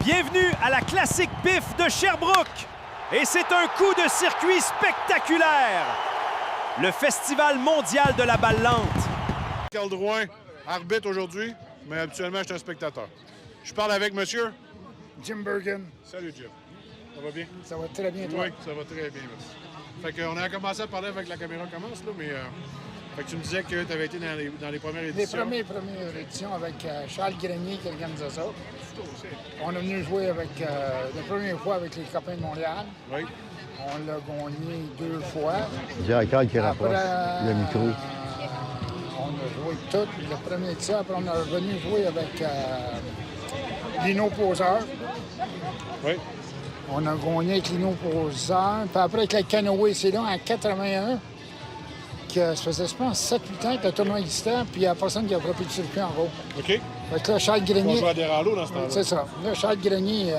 Bienvenue à la classique PIF de Sherbrooke. Et c'est un coup de circuit spectaculaire. Le Festival mondial de la balle lente. Carl Drouin, arbitre aujourd'hui, mais habituellement, je suis un spectateur. Je parle avec monsieur Jim Bergen. Salut, Jim. Ça va bien? Ça va très bien, toi? Oui, ça va très bien, merci. Fait qu'on a commencé à parler avec la caméra commence, là, mais... Fait que tu me disais que tu avais été dans les premières éditions. Les premières éditions avec Charles Grenier qui organisait ça. On est venu jouer avec, la première fois avec les copains de Montréal. Oui. On l'a gagné 2 fois. J'ai Carl qui rapproche le micro. On a joué tout, la première édition. Après, on est revenu jouer avec Lino Poseur. Oui. On a gagné avec Lino Poseur. Puis après, avec le canoë, c'est là, en 81. Ça faisait, je pense, 7-8 ans que le tournoi existait, puis il n'y a personne qui a frappé le circuit en haut. OK. Fait que là, Charles Grenier... On joue à des rallos dans ce temps-là. C'est ça. Là, Charles Grenier,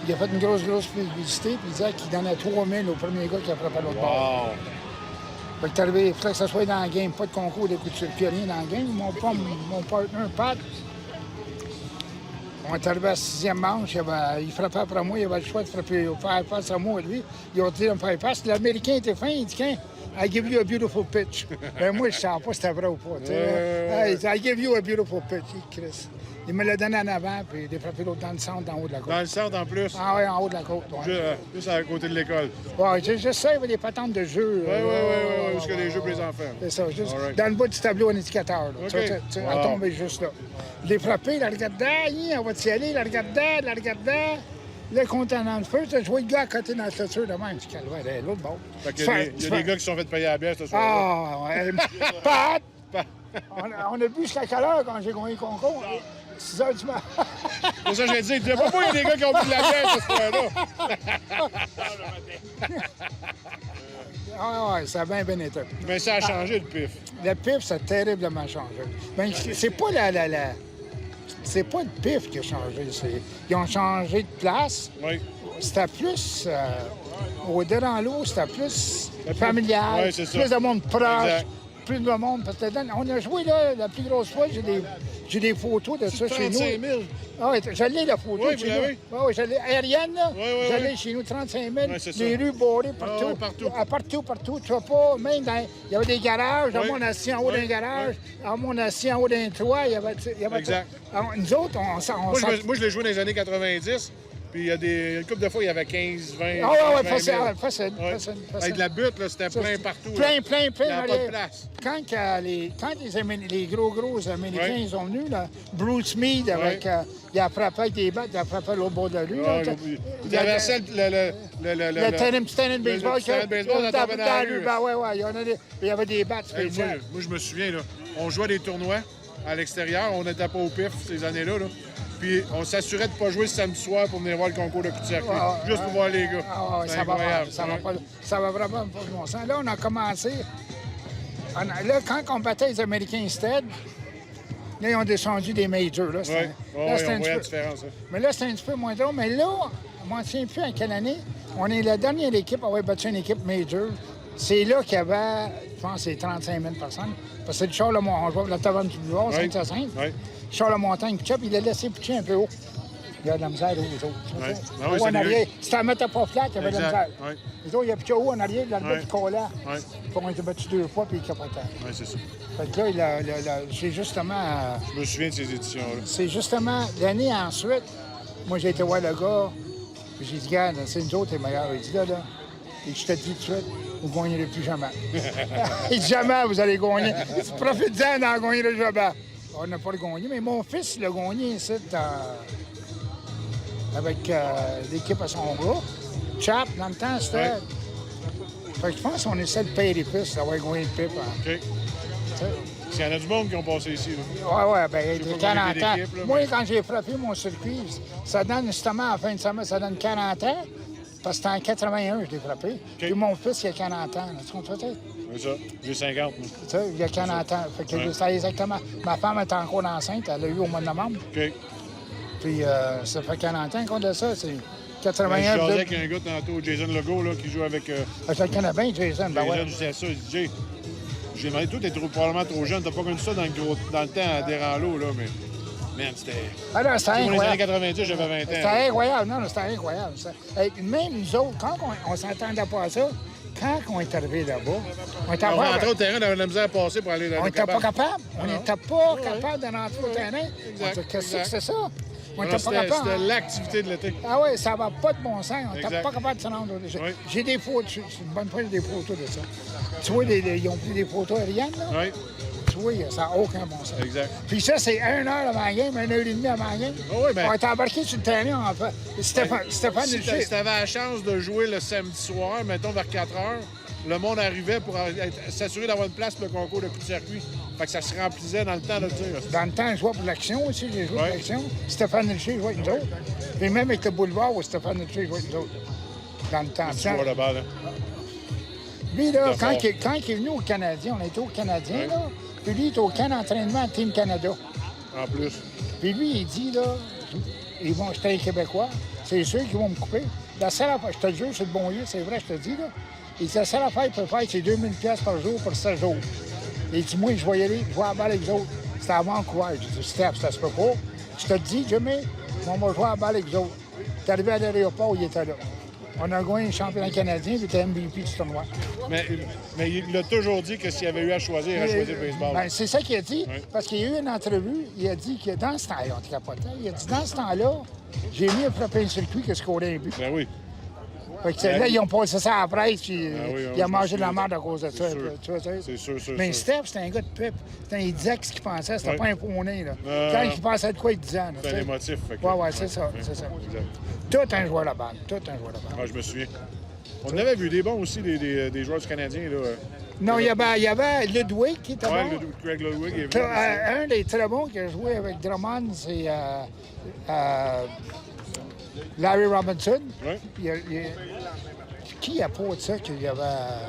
il a fait une grosse publicité, puis il disait qu'il donnait 3000 au premier gars qui a frappé l'autre bord. Fait que t'es arrivé, il fallait que ça soit dans la game, pas de concours de coups de circuit, rien dans la game. Mon partner, Pat, on est arrivé à la 6e manche, il frappait après moi, il avait le choix de frapper, faire passe à moi, lui. Il a dit de me faire passe. L'Américain était fin, il dit qu'un. I give you a beautiful pitch. Ben moi, je ne savais pas si c'était vrai ou pas. Hey, I give you a beautiful pitch. Chris. Il me l'a donné en avant, puis il a frappé l'autre dans le centre, en haut de la côte. Dans le centre, en plus? Ah oui, en haut de la côte. Ouais. Juste à côté de l'école. Oui, je sais, il y a des patentes de jeu. Oui, parce qu'il y a des jeux pour les enfants. C'est ça, juste right. Dans le bas du tableau indicateur. Là. Okay. Elle tombait juste là. Je l'ai frappé, la regarde dedans, on va t'y aller, la regarde dedans. Là, content dans le feu, je vois le gars à côté dans la clôture de même. Je dis, calvaire, l'autre bord. Fait qu'il y a des gars qui se sont fait payer à la bière ce soir. Ah, ouais. Pat! On a bu jusqu'à quelle heure quand j'ai gagné le concours? 6 heures du matin. C'est ça que j'ai dit. Il y a pas il y a des gars qui ont bu de la bière ce soir-là. Ah, ouais, ça a bien été. Mais ça a changé, le PIF. Le PIF, ça a terriblement changé. Ben, c'est pas C'est pas le PIF qui a changé. Ils ont changé de place. Oui. C'était plus... au Deranlo, c'était plus familial, oui, c'est ça. plus de monde proche, Exact. plus de monde. Parce que on a joué là, la plus grosse fois, j'ai des photos de ça chez nous. 35 000. Ah oui, je l'ai la photo Oui, chez vous nous. l'avez? Oui, je l'ai. Aérienne, là, Oui, je l'ai chez nous, 35 000. Oui, c'est ça. Les rues bordées partout. oui, partout. Partout. Tu vois pas, même il y avait des garages. Oui. À mon assis en haut d'un garage. À mon assis en haut d'un toit. Il y avait Exact. Alors, nous autres, Moi, je l'ai joué dans les années 90. Puis il y a une couple de fois, il y avait 15, 20. Ah ouais, 20 000. facile. Avec de la butte, là, c'était plein partout. Plein. Il n'y avait pas de place. Quand les gros Américains Oui. sont venus, là, Bruce Meade, avec, il a frappé avec des battes, il a frappé l'autre bord de lui. Ah, il traversait le tennis de baseball. Le terrain de baseball, ça tombait dans la rue. Ben ouais, il y avait des battes spéciales. Moi, je me souviens, là, on jouait des tournois à l'extérieur, on n'était pas au PIF ces années-là. Là. Puis on s'assurait de ne pas jouer ce samedi soir pour venir voir le concours de coup de circuit. Juste pour voir les gars. C'est incroyable. Ça va vraiment pas de bon sens. Là, on a commencé. Là, quand on battait les Américains Stead, là, ils ont descendu des majors. Là, Oui, on voyait la différence. Hein. Mais là, c'était un petit peu moins drôle. Mais là, je ne me souviens plus en quelle année. On est la dernière équipe à avoir battu une équipe major. C'est là qu'il y avait, je pense, c'est 35 000 personnes. Parce que c'est le Charles Montagne, on joue la taverne du Boulevard, Saint-Hyacinthe. Oui. Charles Montagne, il l'a laissé pitcher un peu haut. Il y a de la misère aux autres. Oui. Ah Haut oui, en arrière. Si tu ne mettais pas flat, il y avait de la misère. Oui. Les autres, il a pitché haut en arrière, il a le du collant. Oui. On a été battu 2 fois, puis il capotait. Oui, c'est ça. Fait que là, c'est justement... Je me souviens de ces éditions-là. c'est justement l'année ensuite, moi, j'ai été voir le gars, puis j'ai dit, regarde, c'est nous autres les meilleurs. Il dit, là, et je te dis tout de suite, vous ne gagnerez plus jamais. Il dit, jamais vous allez gagner. Profitez-en d'en gagner le jamais. On n'a pas le gagné, mais mon fils l'a gagné ici avec l'équipe à son gars. Chap, dans le temps, c'était... Ouais. Fait que je pense qu'on essaie de payer les pistes d'avoir gagné le pipe. OK. Il y en a du monde qui ont passé ici. Là. Ouais, ben, Je sais de pas 40 combien ans. d'équipes, là, Moi, mais- quand j'ai frappé mon circuit, ça donne justement, à la fin de semaine, ça donne 40 ans. Parce que c'était en 81 que je l'ai frappé. Puis mon fils, il a 40 ans. Tu comprends ça? C'est ça. J'ai 50, moi. Tu sais, il a 40 ans. Fait que Ouais. c'est exactement. Ma femme est encore enceinte, elle l'a eu au mois de novembre. OK. Puis ça fait 40 ans qu'on a ça. C'est Je 81. jasais deux- avec un gars tantôt, Jason Legault, là, qui joue avec Ah, je le connais bien, Jason. Ben Jason ouais. du CSA. Il dit, Jay, j'ai demandé, toi, t'es probablement trop jeune. T'as pas connu ça dans le temps à Deranlo, là, mais Man, c'était... Alors, c'était Dans les années incroyable. 90, j'avais 20 ans. C'était incroyable. Non, c'était incroyable, ça. Et même nous autres, quand on s'entendait pas à ça, quand on est arrivé là-bas, on était On pas... rentrait au terrain, on avait de la misère à passer pour aller dans On le n'était pas capable. capable. On n'était pas capable de rentrer au terrain. On disait, qu'est-ce que c'est ça? On n'était pas capable. C'était l'activité de l'été. Ah oui, ça va pas de bon sens. On n'était Exact. pas capable de se rendre. Oui. J'ai des photos. C'est une bonne fois, j'ai des photos de ça. Tu vois, ils ont pris des photos aériennes, là. Oui, Tu vois, ça n'a aucun bon sens. exact. Puis ça, c'est 1 heure avant la game, 1 heure et demie avant la game. Ah oui, ben- On était embarqués sur le terrain, en fait. Stéphane Si Hilcher. tu avais la chance de jouer le samedi soir, mettons vers 4 heures, le monde arrivait pour s'assurer d'avoir une place pour le concours de coup de circuit. Fait que ça se remplissait dans le temps de tir. Dans le temps, je jouais pour l'Action aussi, j'ai joué Ouais. pour l'Action. Stéphane Hilcher jouait avec nous autres. Puis même avec le boulevard, où Stéphane Hilcher jouait avec nous autres. Dans le temps. Tu vois la balle, hein? Lui, là, De quand fort. il est venu au Canadien, on était au Canadien, Ouais. là. Puis lui, il était au camp d'entraînement à Team Canada. En plus. Puis lui, il dit, là, j'étais un Québécois, c'est sûr qu'ils vont me couper. La seule affaire, je te le jure, c'est le bon lieu, c'est vrai, je te dis, là. Il dit, la seule affaire qu'il peut faire, c'est 2000 $ par jour pour 7 jours. Et il dit, moi, je vais y aller, je vais à la balle avec les autres. C'était à Vancouver. J'ai dit, Steph, ça se peut pas. Je te le dis, Jimmy, on va jouer à la balle avec les autres. Il est arrivé à l'aéroport, il était là. On a gagné le championnat canadien, il était MVP du tournoi. Mais il a toujours dit que s'il avait eu à choisir, il aurait choisi le baseball. Ben, c'est ça qu'il a dit, Oui. parce qu'il y a eu une entrevue, il a dit que dans ce temps-là, on te capotait, il a dit dans ce temps-là, j'ai mieux frappé un circuit que scorer un but. Ben oui. Fait que là, ils ont passé ça à la presse, puis oui, il je a me mangé de la souviens. merde à cause de ça. C'est sûr. Tu vois, C'est sûr, Mais sûr. Steph, c'était un gars de pipe. Il disait ce qu'il pensait, c'était Oui. pas un faux-nez, là. Non, Quand non. il pensait de quoi, il disait. là, tu C'est un sais. émotif. Fait que- Ouais, c'est ça, c'est ça. Exact. Tout un joueur de balle, tout un joueur de balle. Ah, je me souviens. On avait vu des bons aussi, des joueurs du Canadien. Là. Non, il y avait Ludwig qui était Ouais, bon. Greg Ludwig est venu. Un des très bons qui a joué avec Drummond, c'est Larry Robinson. Ouais. Qui a pas de ça qu'il y avait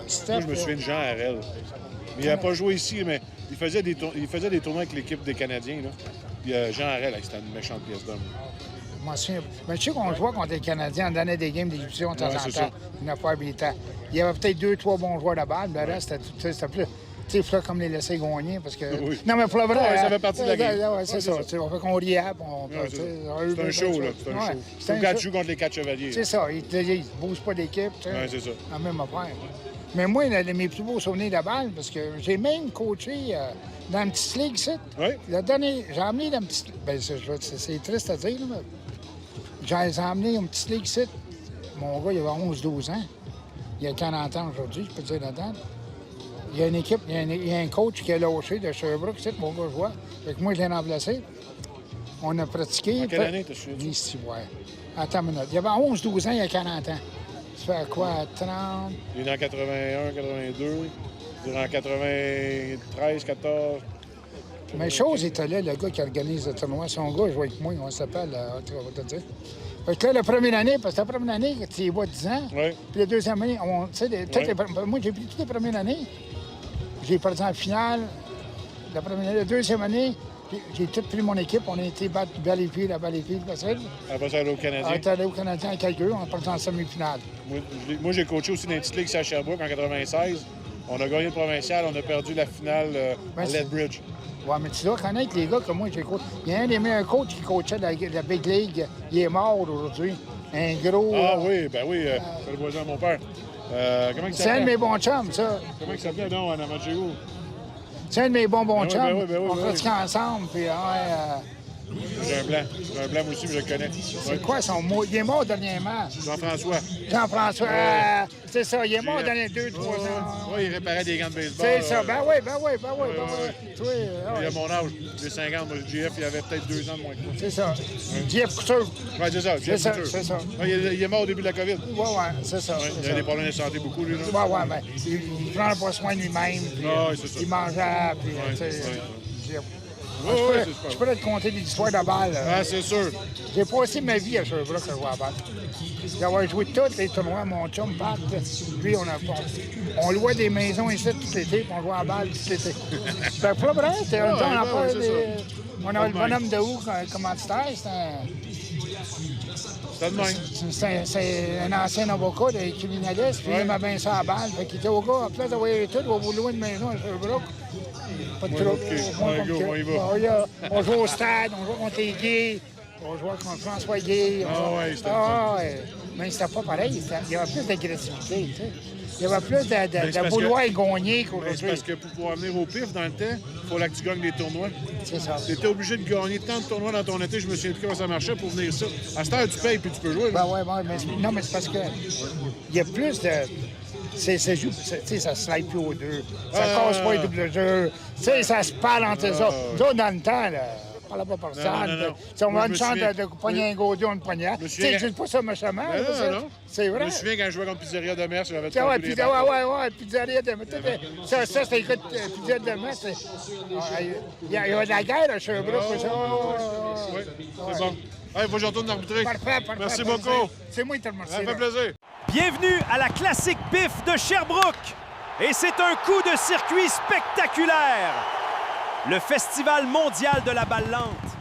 Steph? Moi, je me là? souviens de Jean Harel. Mais il n'a pas joué ici, mais il faisait des tournois avec l'équipe des Canadiens. Là. Puis Jean Harel, c'était une méchante pièce d'homme. Je m'en souviens. Mais je sais qu'on jouait contre les Canadiens, on donnait des games d'exhibition de temps Ouais, en c'est temps. ça. Une affaire habilitante. Il y avait peut-être 2-3 bons joueurs de balle, le reste, c'était plus. Tu sais, il fallait comme les laisser gagner parce que. Oui. Non, mais pour le vrai. Ouais, ça fait partie de la game. Ouais, c'est ça. Tu sais, on fait qu'on riait. Ouais, c'est un show, là. C'est un show. C'est Comme un quand show. tu joues contre les 4 chevaliers. C'est ça. Ils ne bougent pas d'équipe. Tu sais. Ouais, c'est ça. La même affaire. Mais moi, mes plus beaux souvenirs de balle, parce que j'ai même coaché dans une petite ligue, ça. Oui. Le dernier, j'ai emmené dans une petite ligue. Ben, c'est triste à dire, là, mais j'ai emmené une petite ligue, ça. Mon gars, il avait 11-12 ans. Il a 40 ans aujourd'hui, je peux te dire là-dedans. Il y a une équipe, il y a un coach qui a lâché de Sherbrooke, c'est mon gars, je vois. Fait que moi, je l'ai remplacé. On a pratiqué. En quelle année, t'as suivi? Ici, ouais. Attends une minute. Il avait 11-12 ans, il y a 40 ans. Ça fait quoi, 30? Il est dans 81, 82. Durant 93, 14. Mais chose était là, le gars qui organise le tournoi. Son gars, il joue avec moi, on s'appelle, on va te dire. Fait que là, la première année, parce que la première année, tu y vois 10 ans. Oui. Puis la deuxième année, tu sais, moi, j'ai pris toutes les premières années. J'ai perdu en finale. La première année, la deuxième année, j'ai tout pris mon équipe. On a été battre Valleyfield à Valleyfield, facile. Après ça, aller au On Canadien. est allé au Canadien avec quelqu'un, on a perdu en semi-finale. Moi, j'ai coaché aussi dans une petite ligue à Sherbrooke en 96. On a gagné le provincial, on a perdu la finale à c'est- Lethbridge. Ouais, mais tu dois connaître les gars comme moi, j'ai coaché. Il y a un des meilleurs coachs qui coachait la Big League. Il est mort aujourd'hui. Un gros. Ah oui, ben oui, c'est le voisin de mon père. Comment il C'est un de s'appelle? mes bons chums, ça. Comment il s'appelait, non, à Namajugo? C'est un de mes bons Ben oui, chums. ben oui, ben oui, On ben pratiquait ensemble, puis J'ai un blanc. J'ai un blanc aussi, mais je le connais. c'est Ouais. quoi son mot? Il est mort dernièrement. Jean-François. Jean-François, c'est ça, il est mort dans les 2-3 ans. Oui, il réparait des gants de baseball. C'est ça, ben oui. Tu vois, Il a mon âge, j'ai 50, moi, JF, il avait peut-être 2 ans de moins que moi. c'est ça. Jeff Couture. Ouais, c'est ça, JF ça, Couture. c'est ça. Ouais, il est mort au début de la COVID. Ouais, c'est ça. Ouais, c'est il ça. a des problèmes de santé beaucoup, lui. Là. Ouais, ben, il prend pas soin de lui-même. Puis, Ah, ouais, c'est ça. il mangeait, puis, Ouais, tu sais. ouais. Jeff. Ouais, Je ouais, pourrais- c'est super. je pourrais te conter des histoires de balles. Ah, c'est sûr. J'ai passé ma vie à Sherbrooke à jouer à la balle. D'avoir joué tous les tournois, mon chum Pat, lui, on louait des maisons ici tout l'été, puis on jouait à la balle tout l'été. Fait que pour le vrai, c'était un Ouais, genre ouais, d'affaire c'est on avait le bonhomme de où, commanditaire, c'était un... C'était de même. C'est un ancien avocat de criminaliste, puis il m'a bien ça à balle. Fait qu'il était au gars, en place d'envoyer tout, au bout loin de maison à Sherbrooke. Pas de trouble. On y va. On joue au stade, on joue contre les gays, on joue contre François Gay. C'était Mais c'était pas pareil. Il y avait plus d'agressivité, tu sais. Il y avait plus de vouloir gagner qu'aujourd'hui. C'est parce que pour pouvoir venir au PIF dans le temps, il fallait que tu gagnes des tournois. C'est ça. Tu étais obligé de gagner tant de tournois dans ton été, je me souviens plus comment ça marchait pour venir ça. À cette heure, tu payes puis tu peux jouer. Ben ouais, mais c'est parce que il y a plus de. Ça slide plus aux deux. Ça casse pas les doubles jeux. Ça se parle entre eux autres. Nous autres, dans le temps, là, on parlait pas personne. Si on a une chance de pogner un gaudion, une poignard. Tu sais, je dis pas ça méchamment. C'est vrai. Je me souviens quand je jouais contre Pizzeria de Mer, j'avais Ouais, Pizzeria de Mer. Ça, c'était écoute, Pizzeria de Mer. Il y avait de la guerre à Sherbrooke. Oui, c'est bon. Il faut que je retourne arbitrer. Parfait. Merci beaucoup. C'est moi qui te remercie. Ça fait plaisir. Bienvenue à la classique PIF de Sherbrooke. Et c'est un coup de circuit spectaculaire. Le Festival mondial de la balle lente.